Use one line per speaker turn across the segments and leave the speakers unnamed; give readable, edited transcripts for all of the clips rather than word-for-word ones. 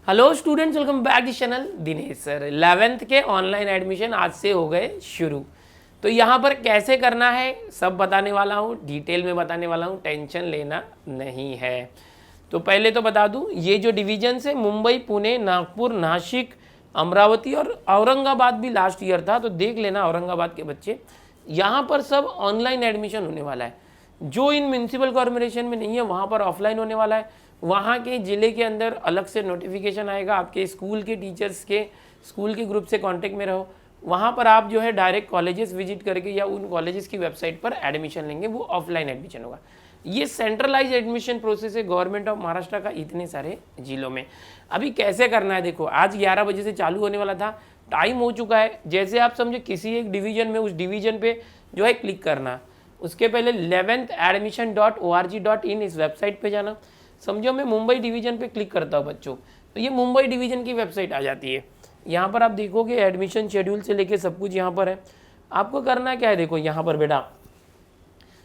Hello students, welcome back to channel Dinesh sir. 11th के online admission आज से हो गए शुरू। तो यहाँ पर कैसे करना है सब बताने वाला हूँ, डिटेल में बताने वाला हूँ, टेंशन लेना नहीं है। तो पहले तो बता दूँ, ये जो डिवीजन है मुंबई, पुणे, नागपुर, नासिक, अमरावती और औरंगाबाद भी लास्ट ईयर था, तो देख लेना औरंगाबाद के बच्चे। यहाँ पर सब ऑनलाइन एडमिशन होने वाला है। जो इन म्यूनसिपल कॉर्पोरेशन में नहीं है वहाँ पर ऑफलाइन होने वाला है। वहाँ के ज़िले के अंदर अलग से नोटिफिकेशन आएगा, आपके स्कूल के टीचर्स के स्कूल के ग्रुप से कांटेक्ट में रहो। वहाँ पर आप जो है डायरेक्ट कॉलेजेस विजिट करके या उन कॉलेजेस की वेबसाइट पर एडमिशन लेंगे, वो ऑफलाइन एडमिशन होगा। ये सेंट्रलाइज एडमिशन प्रोसेस है गवर्नमेंट ऑफ महाराष्ट्र का इतने सारे जिलों में। अभी कैसे करना है देखो, आज 11 बजे से चालू होने वाला था, टाइम हो चुका है। जैसे आप समझे किसी एक डिवीजन में, उस डिवीजन पे जो है क्लिक करना। उसके पहले 11thadmission.org.in इस वेबसाइट पे जाना। समझो मैं मुंबई डिवीजन पे क्लिक करता हूँ बच्चों, तो ये मुंबई डिवीजन की वेबसाइट आ जाती है। यहाँ पर आप देखोगे एडमिशन शेड्यूल से लेके सब कुछ यहाँ पर है। आपको करना क्या है, देखो यहाँ पर बेटा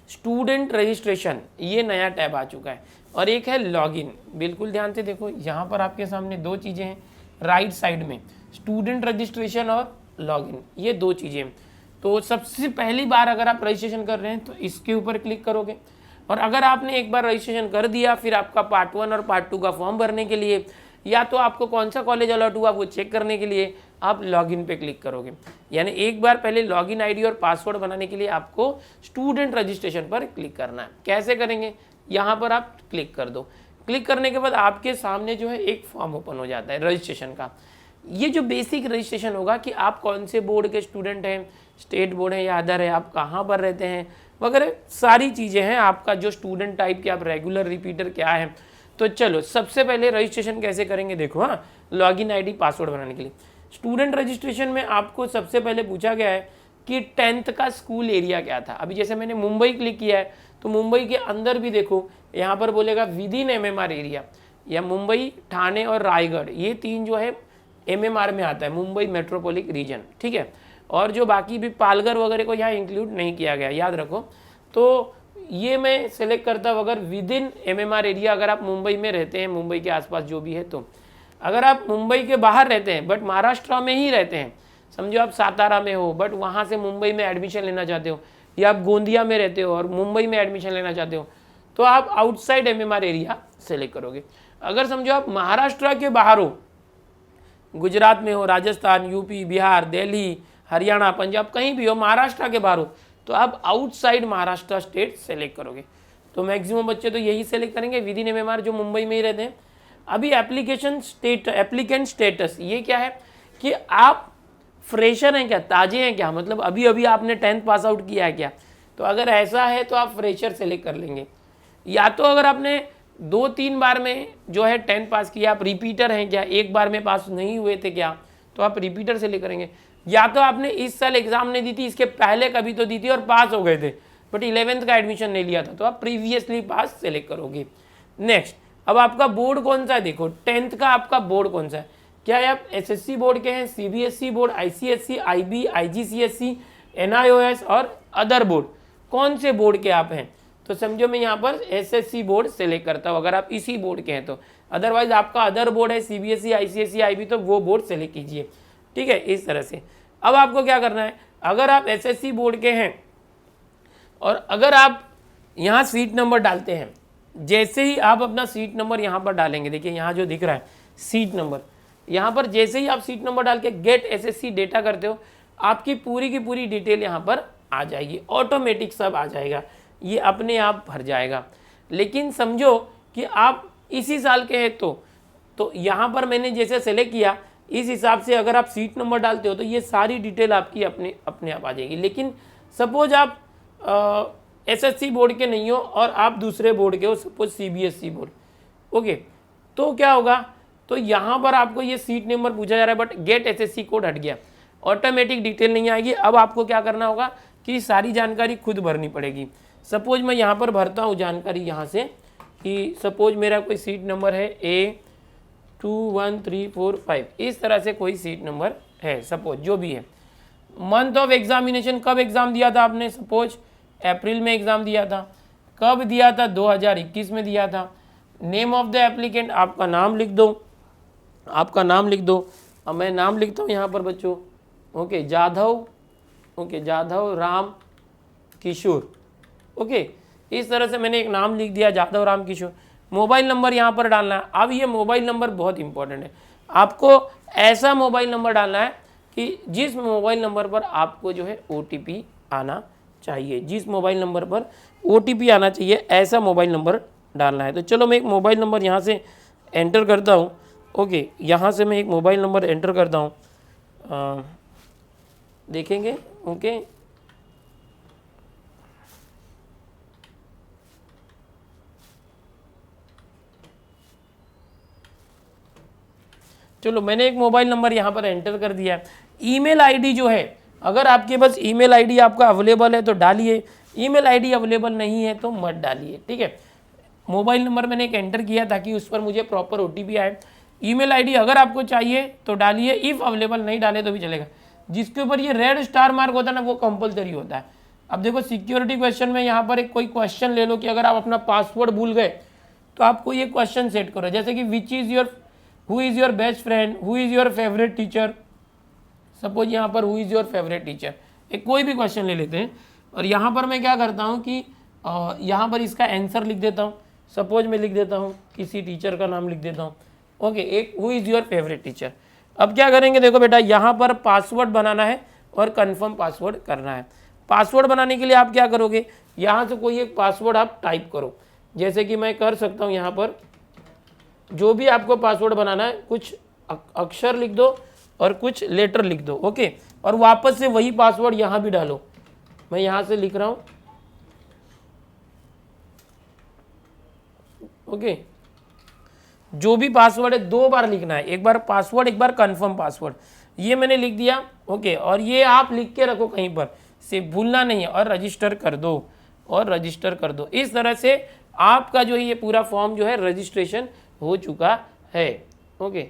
स्टूडेंट रजिस्ट्रेशन, ये नया टैब आ चुका है, और एक है लॉगिन। बिल्कुल ध्यान से देखो, यहाँ पर आपके सामने दो चीज़ें हैं राइट साइड में, स्टूडेंट रजिस्ट्रेशन और लॉगिन, ये दो चीज़ें। तो सबसे पहली बार अगर आप रजिस्ट्रेशन कर रहे हैं तो इसके ऊपर क्लिक करोगे, और अगर आपने एक बार रजिस्ट्रेशन कर दिया, फिर आपका पार्ट 1 और पार्ट 2 का फॉर्म भरने के लिए, या तो आपको कौन सा कॉलेज अलॉट हुआ वो चेक करने के लिए आप लॉगिन पे क्लिक करोगे। यानी एक बार पहले लॉगिन आईडी और पासवर्ड बनाने के लिए आपको स्टूडेंट रजिस्ट्रेशन पर क्लिक करना है। कैसे करेंगे, यहाँ पर आप क्लिक कर दो। क्लिक करने के बाद आपके सामने जो है एक फॉर्म ओपन हो जाता है रजिस्ट्रेशन का। ये जो बेसिक रजिस्ट्रेशन होगा कि आप कौन से बोर्ड के स्टूडेंट हैं, स्टेट बोर्ड है या अदर है, आप कहाँ पर रहते हैं वगैरह सारी चीज़ें हैं, आपका जो स्टूडेंट टाइप के, आप रेगुलर रिपीटर क्या है। तो चलो सबसे पहले रजिस्ट्रेशन कैसे करेंगे देखो। हाँ, लॉगिन आईडी पासवर्ड बनाने के लिए स्टूडेंट रजिस्ट्रेशन में आपको सबसे पहले पूछा गया है कि 10th का स्कूल एरिया क्या था। अभी जैसे मैंने मुंबई क्लिक किया है, तो मुंबई के अंदर भी देखो यहाँ पर बोलेगा विद इन MMR एरिया, या मुंबई, ठाणे और रायगढ़, ये तीन जो है MMR में आता है, मुंबई मेट्रोपॉलिटन रीजन, ठीक है। और जो बाकी भी पालघर वगैरह को यहाँ इंक्लूड नहीं किया गया, याद रखो। तो ये मैं सेलेक्ट करता हूँ अगर विद इन MMR एरिया, अगर आप मुंबई में रहते हैं, मुंबई के आसपास जो भी है। तो अगर आप मुंबई के बाहर रहते हैं बट महाराष्ट्र में ही रहते हैं, समझो आप सातारा में हो बट वहाँ से मुंबई में एडमिशन लेना चाहते हो, या आप गोंदिया में रहते हो और मुंबई में एडमिशन लेना चाहते हो, तो आप आउटसाइड MMR एरिया सेलेक्ट करोगे। अगर समझो आप महाराष्ट्र के बाहर हो, गुजरात में हो, राजस्थान, यूपी, बिहार, दिल्ली, हरियाणा, पंजाब, कहीं भी हो, महाराष्ट्र के बाहर हो, तो आप आउटसाइड महाराष्ट्र स्टेट सेलेक्ट करोगे। तो मैक्सिमम बच्चे तो यही सेलेक्ट करेंगे विद इन MMR, जो मुंबई में ही रहते हैं। अभी एप्लीकेंट स्टेटस ये क्या है कि आप फ्रेशर हैं क्या, ताजे हैं क्या, मतलब अभी अभी आपने 10th पास आउट किया है क्या। तो अगर ऐसा है तो आप फ्रेशर सेलेक्ट कर लेंगे। या तो अगर आपने 2-3 बार में जो है 10th पास किया, आप रिपीटर हैं क्या, एक बार में पास नहीं हुए थे क्या, तो आप रिपीटर सेलेक्ट करेंगे। या तो आपने इस साल एग्जाम नहीं दी थी, इसके पहले कभी तो दी थी और पास हो गए थे बट 11th का एडमिशन नहीं लिया था, तो आप प्रीवियसली पास सेलेक्ट करोगे। नेक्स्ट, अब आपका बोर्ड कौन सा है, देखो 10th का आपका बोर्ड कौन सा है, क्या है आप SSC बोर्ड के हैं, CBSE board, ICSE, IB, IGCSE, NIOS और अदर बोर्ड, कौन से बोर्ड के आप हैं। तो समझो मैं यहाँ पर SSC बोर्ड सेलेक्ट करता हूँ अगर आप इसी बोर्ड के हैं तो। अदरवाइज आपका अदर बोर्ड है CBSE, ICSE, IB, तो वो बोर्ड सेलेक्ट कीजिए, ठीक है, इस तरह से। अब आपको क्या करना है, अगर आप SSC बोर्ड के हैं और अगर आप यहाँ सीट नंबर डालते हैं, जैसे ही आप अपना सीट नंबर यहाँ पर डालेंगे, देखिए यहाँ जो दिख रहा है सीट नंबर, यहाँ पर जैसे ही आप सीट नंबर डाल के गेट SSC डेटा करते हो, आपकी पूरी की पूरी डिटेल यहाँ पर आ जाएगी, ऑटोमेटिक सब आ जाएगा, ये अपने आप भर जाएगा। लेकिन समझो कि आप इसी साल के हैं तो यहाँ पर मैंने जैसे सेलेक्ट किया इस हिसाब से अगर आप सीट नंबर डालते हो तो ये सारी डिटेल आपकी अपने आप आ जाएगी। लेकिन सपोज आप SSC बोर्ड के नहीं हो और आप दूसरे बोर्ड के हो, सपोज CBSE बोर्ड, ओके, तो क्या होगा, तो यहाँ पर आपको ये सीट नंबर पूछा जा रहा है बट गेट SSC कोड हट गया, ऑटोमेटिक डिटेल नहीं आएगी। अब आपको क्या करना होगा कि सारी जानकारी खुद भरनी पड़ेगी। सपोज मैं यहाँ पर भरता हूँ जानकारी यहाँ से कि सपोज मेरा कोई सीट नंबर है A21345, इस तरह से कोई सीट नंबर है, सपोज जो भी है। मंथ ऑफ एग्जामिनेशन, कब एग्ज़ाम दिया था आपने, सपोज अप्रैल में एग्ज़ाम दिया था, कब दिया था, 2021 में दिया था। नेम ऑफ द एप्लीकेंट, आपका नाम लिख दो, आपका नाम लिख दो। अब मैं नाम लिखता हूँ यहाँ पर बच्चों, okay, Jadhav, okay, Jadhav Ram Kishore, okay, इस तरह से मैंने एक नाम लिख दिया, जाधव राम किशोर। मोबाइल नंबर यहाँ पर डालना है। अब ये मोबाइल नंबर बहुत इंपॉर्टेंट है, आपको ऐसा मोबाइल नंबर डालना है कि जिस मोबाइल नंबर पर आपको जो है OTP आना चाहिए, जिस मोबाइल नंबर पर OTP आना चाहिए ऐसा मोबाइल नंबर डालना है। तो चलो मैं एक मोबाइल नंबर यहाँ से एंटर करता हूँ, ओके, यहाँ से मैं एक मोबाइल नंबर एंटर करता हूँ, देखेंगे, ओके, चलो मैंने एक मोबाइल नंबर यहाँ पर एंटर कर दिया है। ईमेल आईडी जो है, अगर आपके पास ईमेल आईडी आपका अवेलेबल है तो डालिए, ईमेल आईडी अवेलेबल नहीं है तो मत डालिए, ठीक है। मोबाइल नंबर मैंने एक एंटर किया ताकि उस पर मुझे प्रॉपर OTP आए। ईमेल आईडी अगर आपको चाहिए तो डालिए, इफ़ अवेलेबल नहीं डाले तो भी चलेगा। जिसके ऊपर ये रेड स्टार मार्क होता है ना वो कंपलसरी होता है। अब देखो सिक्योरिटी क्वेश्चन में यहाँ पर एक कोई क्वेश्चन ले लो कि अगर आप अपना पासवर्ड भूल गए तो आपको ये क्वेश्चन सेट करो, जैसे कि which is your, who is your best friend, who is your favourite teacher, suppose यहाँ पर who is your favourite teacher, एक कोई भी क्वेश्चन ले लेते हैं। और यहाँ पर मैं क्या करता हूँ कि यहाँ पर इसका आंसर लिख देता हूँ। सपोज मैं लिख देता हूँ किसी टीचर का नाम लिख देता हूँ, ओके, एक who is your favourite teacher. अब क्या करेंगे, देखो बेटा यहाँ पर पासवर्ड बनाना है और कंफर्म पासवर्ड करना है। पासवर्ड बनाने के लिए आप क्या करोगे, यहाँ से कोई एक पासवर्ड आप टाइप करो, जैसे कि मैं कर सकता हूँ यहाँ पर जो भी आपको पासवर्ड बनाना है, कुछ अक्षर लिख दो और कुछ लेटर लिख दो, ओके, और वापस से वही पासवर्ड यहाँ भी डालो। मैं यहाँ से लिख रहा हूँ, ओके, जो भी पासवर्ड है 2 बार लिखना है, एक बार पासवर्ड, एक बार कंफर्म पासवर्ड। ये मैंने लिख दिया, ओके, और ये आप लिख के रखो कहीं पर, से भूलना नहीं है, और रजिस्टर कर दो, और रजिस्टर कर दो। इस तरह से आपका जो है ये पूरा फॉर्म जो है रजिस्ट्रेशन हो चुका है, ओके।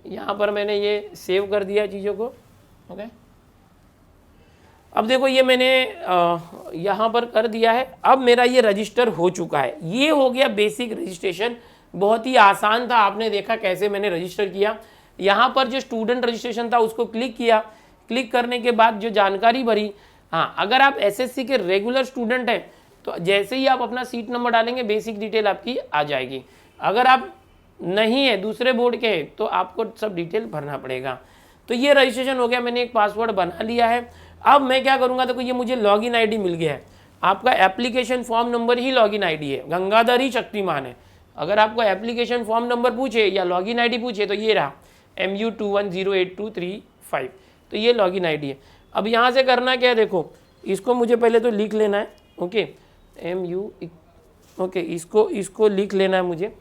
यहाँ पर मैंने ये सेव कर दिया चीज़ों को, ओके। अब देखो ये मैंने यहाँ पर कर दिया है, अब मेरा ये रजिस्टर हो चुका है। ये हो गया बेसिक रजिस्ट्रेशन, बहुत ही आसान था, आपने देखा कैसे मैंने रजिस्टर किया। यहाँ पर जो स्टूडेंट रजिस्ट्रेशन था उसको क्लिक किया, क्लिक करने के बाद जो जानकारी भरी, हाँ, अगर आप SSC के रेगुलर स्टूडेंट हैं तो जैसे ही आप अपना सीट नंबर डालेंगे बेसिक डिटेल आपकी आ जाएगी। अगर आप नहीं है, दूसरे बोर्ड के हैं, तो आपको सब डिटेल भरना पड़ेगा। तो ये रजिस्ट्रेशन हो गया, मैंने एक पासवर्ड बना लिया है। अब मैं क्या करूँगा, देखो ये मुझे लॉगिन आईडी मिल गया है। आपका एप्लीकेशन फॉर्म नंबर ही लॉगिन आईडी है, गंगाधर ही शक्तिमान है। अगर आपको एप्लीकेशन फॉर्म नंबर पूछे या लॉगिन आईडी पूछे तो ये रहा MU210823 तो ये लॉगिन आईडी है। अब यहाँ से करना क्या है, देखो इसको मुझे पहले तो लिख लेना है, ओके, MU, ओके, इसको लिख लेना है मुझे,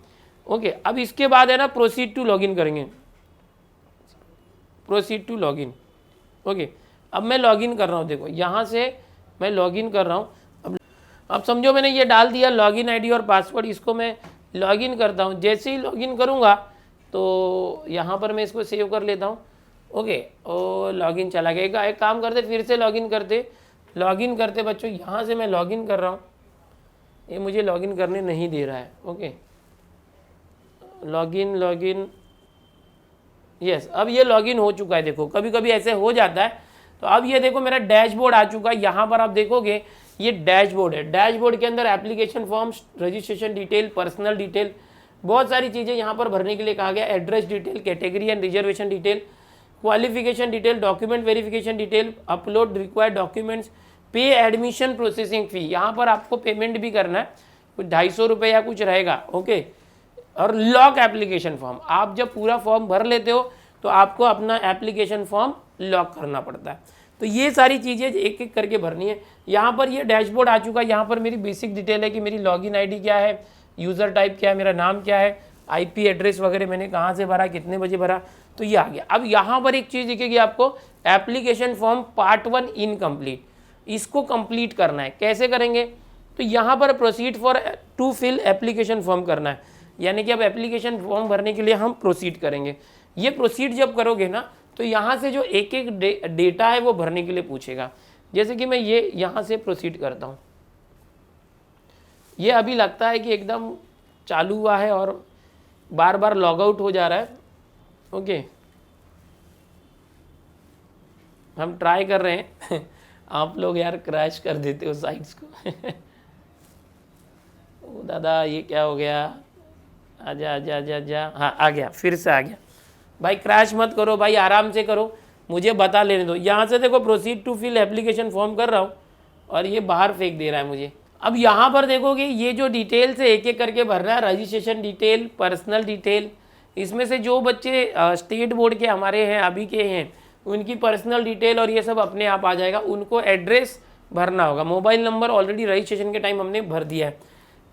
ओके। अब इसके बाद है ना प्रोसीड टू लॉगिन करेंगे, प्रोसीड टू लॉगिन, ओके। अब मैं लॉगिन कर रहा हूँ, देखो यहाँ से मैं लॉगिन कर रहा हूँ। अब समझो मैंने ये डाल दिया लॉगिन आईडी और पासवर्ड, इसको मैं लॉगिन करता हूँ। जैसे ही लॉगिन करूँगा तो यहाँ पर मैं इसको सेव कर लेता हूँ, ओके, और लॉगिन चला गया। एक काम करते, फिर से लॉगिन करते बच्चों, यहाँ से मैं लॉगिन कर रहा हूँ, ये मुझे लॉगिन करने नहीं दे रहा है, ओके, लॉगिन, यस, अब ये लॉगिन हो चुका है। देखो कभी कभी ऐसे हो जाता है। तो अब ये देखो मेरा डैशबोर्ड आ चुका है। यहाँ पर आप देखोगे ये डैशबोर्ड है। डैशबोर्ड के अंदर application form, registration detail, personal detail, बहुत सारी चीज़ें यहाँ पर भरने के लिए कहा गया। Address detail, category and reservation detail, qualification detail, document verification detail, upload required documents, पे एडमिशन प्रोसेसिंग फ़ी, यहाँ पर आपको पेमेंट भी करना है, कुछ 250 रुपये या कुछ रहेगा, ओके। और लॉक एप्लीकेशन फॉर्म, आप जब पूरा फॉर्म भर लेते हो तो आपको अपना एप्लीकेशन फॉर्म लॉक करना पड़ता है। तो ये सारी चीज़ें एक एक करके भरनी है। यहाँ पर ये डैशबोर्ड आ चुका है। यहाँ पर मेरी बेसिक डिटेल है कि मेरी लॉगिन आईडी क्या है, यूज़र टाइप क्या है, मेरा नाम क्या है, IP एड्रेस वगैरह मैंने कहाँ से भरा, कितने बजे भरा, तो ये आ गया। अब यहाँ पर एक चीज़ दिखेगी आपको, एप्लीकेशन फॉर्म पार्ट 1 इनकम्प्लीट, इसको कंप्लीट करना है। कैसे करेंगे, तो यहाँ पर proceed for to fill application form करना है, यानी कि अब एप्लीकेशन फॉर्म भरने के लिए हम प्रोसीड करेंगे। ये प्रोसीड जब करोगे ना तो यहाँ से जो एक एक डेटा है वो भरने के लिए पूछेगा। जैसे कि मैं ये यहाँ से प्रोसीड करता हूँ, ये अभी लगता है कि एकदम चालू हुआ है और बार बार लॉग आउट हो जा रहा है। ओके, हम ट्राई कर रहे हैं आप लोग यार क्रैश कर देते हो साइट्स को ओ दादा ये क्या हो गया, आजा आजा आजा आजा, हाँ आ गया, फिर से आ गया। भाई क्रैश मत करो भाई, आराम से करो, मुझे बता लेने दो। यहाँ से देखो proceed to fill application form कर रहा हूँ और ये बाहर फेंक दे रहा है मुझे। अब यहाँ पर देखोगे ये जो डिटेल्स है एक एक करके भरना है, रजिस्ट्रेशन डिटेल, पर्सनल डिटेल, इसमें से जो बच्चे स्टेट बोर्ड के हमारे हैं अभी के हैं उनकी पर्सनल डिटेल और ये सब अपने आप आ जाएगा। उनको एड्रेस भरना होगा, मोबाइल नंबर ऑलरेडी रजिस्ट्रेशन के टाइम हमने भर दिया है,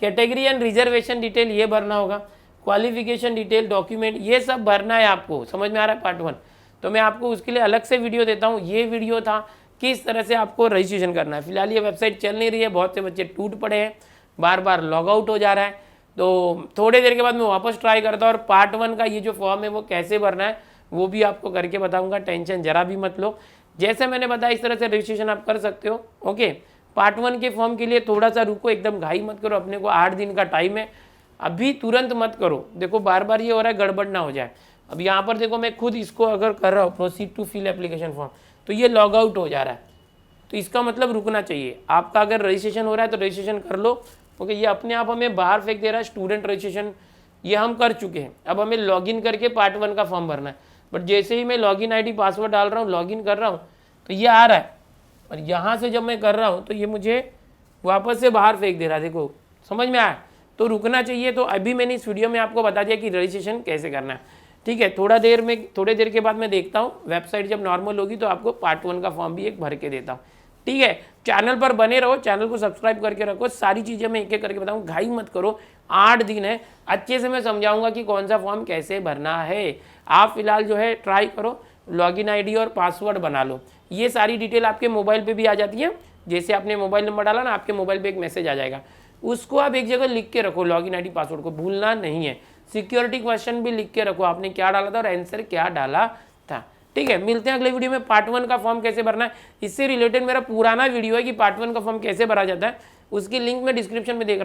कैटेगरी एंड रिजर्वेशन डिटेल ये भरना होगा, क्वालिफिकेशन डिटेल, डॉक्यूमेंट ये सब भरना है आपको। समझ में आ रहा है पार्ट 1? तो मैं आपको उसके लिए अलग से वीडियो देता हूँ। ये वीडियो था किस तरह से आपको रजिस्ट्रेशन करना है। फिलहाल ये वेबसाइट चल नहीं रही है, बहुत से बच्चे टूट पड़े हैं, बार बार लॉग आउट हो जा रहा है, तो थोड़ी देर के बाद मैं वापस ट्राई करता हूँ और पार्ट 1 का ये जो फॉर्म है वो कैसे भरना है वो भी आपको करके बताऊँगा। टेंशन जरा भी मत लो, जैसे मैंने बताया इस तरह से रजिस्ट्रेशन आप कर सकते हो। ओके, पार्ट 1 के फॉर्म के लिए थोड़ा सा रुको, एकदम घाई मत करो, अपने को 8 दिन का टाइम है, अभी तुरंत मत करो। देखो बार बार ये हो रहा है, गड़बड़ ना हो जाए। अब यहाँ पर देखो मैं खुद इसको अगर कर रहा हूँ proceed to fill application form, तो ये लॉग आउट हो जा रहा है, तो इसका मतलब रुकना चाहिए। आपका अगर रजिस्ट्रेशन हो रहा है तो रजिस्ट्रेशन कर लो। ओके, ये अपने आप हमें बाहर फेंक दे रहा है, स्टूडेंट रजिस्ट्रेशन ये हम कर चुके हैं। अब हमें लॉगिन करके पार्ट 1 का फॉर्म भरना है, बट जैसे ही मैं लॉगिन आईडी पासवर्ड डाल रहा हूँ, लॉगिन कर रहा हूँ, तो ये आ रहा है, और यहाँ से जब मैं कर रहा हूँ तो ये मुझे वापस से बाहर फेंक दे रहा है। देखो समझ में आया? तो रुकना चाहिए। तो अभी मैंने इस वीडियो में आपको बता दिया कि रजिस्ट्रेशन कैसे करना है, ठीक है। थोड़ी देर के बाद मैं देखता हूँ, वेबसाइट जब नॉर्मल होगी तो आपको पार्ट 1 का फॉर्म भी एक भर के देता हूँ, ठीक है। चैनल पर बने रहो, चैनल को सब्सक्राइब करके रखो, सारी चीज़ें मैं एक एक करके बताऊँ, घाई मत करो, 8 दिन है, अच्छे से मैं समझाऊंगा कि कौन सा फॉर्म कैसे भरना है। आप फिलहाल जो है ट्राई करो, लॉगिन आईडी और पासवर्ड बना लो, ये सारी डिटेल आपके मोबाइल पे भी आ जाती है। जैसे आपने मोबाइल नंबर डाला ना, आपके मोबाइल पे एक मैसेज आ जाएगा, उसको आप एक जगह लिख के रखो, लॉगिन आईडी पासवर्ड को भूलना नहीं है। सिक्योरिटी क्वेश्चन भी लिख के रखो, आपने क्या डाला था और आंसर क्या डाला था, ठीक है। मिलते हैं अगले वीडियो में, पार्ट 1 का फॉर्म कैसे भरना है। इससे रिलेटेड मेरा पुराना वीडियो है कि पार्ट 1 का फॉर्म कैसे भरा जाता है, उसकी लिंक मैं डिस्क्रिप्शन में दे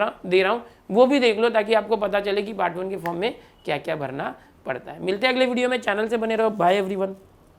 रहा हूँ, वो भी देख लो ताकि आपको पता चले कि पार्ट 1 के फॉर्म में क्या क्या भरना पड़ता है। मिलते हैं अगले वीडियो में, चैनल से बने रहो, बाय एवरीवन।